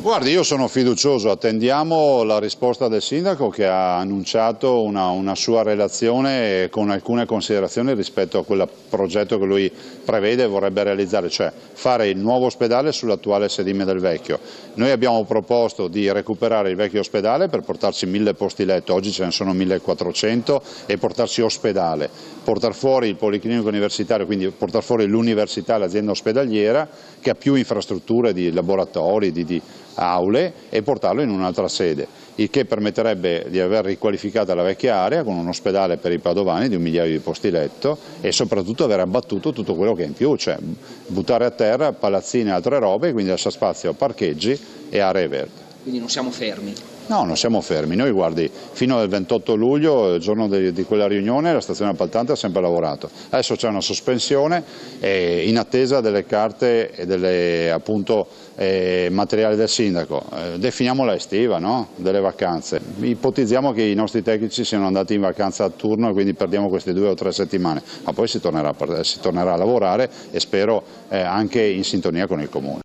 Guardi, io sono fiducioso, attendiamo la risposta del sindaco che ha annunciato una sua relazione con alcune considerazioni rispetto a quel progetto che lui prevede e vorrebbe realizzare, cioè fare il nuovo ospedale sull'attuale sedime del vecchio. Noi abbiamo proposto di recuperare il vecchio ospedale per portarci 1000 posti letto, oggi ce ne sono 1400, e portarci ospedale, portare fuori il policlinico universitario, quindi portare fuori l'università, l'azienda ospedaliera che ha più infrastrutture di laboratori, di aule, e portarlo in un'altra sede, il che permetterebbe di aver riqualificata la vecchia area con un ospedale per i padovani di 1 migliaio di posti letto e soprattutto aver abbattuto tutto quello che è in più, cioè buttare a terra palazzine e altre robe, quindi lascia spazio a parcheggi e aree verdi. Quindi non siamo fermi? No, non siamo fermi. Noi, guardi, fino al 28 luglio, il giorno di quella riunione, la stazione appaltante ha sempre lavorato. Adesso c'è una sospensione in attesa delle carte e delle materiali del sindaco. Definiamo la estiva, no? Delle vacanze. Ipotizziamo che i nostri tecnici siano andati in vacanza a turno e quindi perdiamo queste 2 o 3 settimane, ma poi si tornerà a lavorare e spero anche in sintonia con il Comune.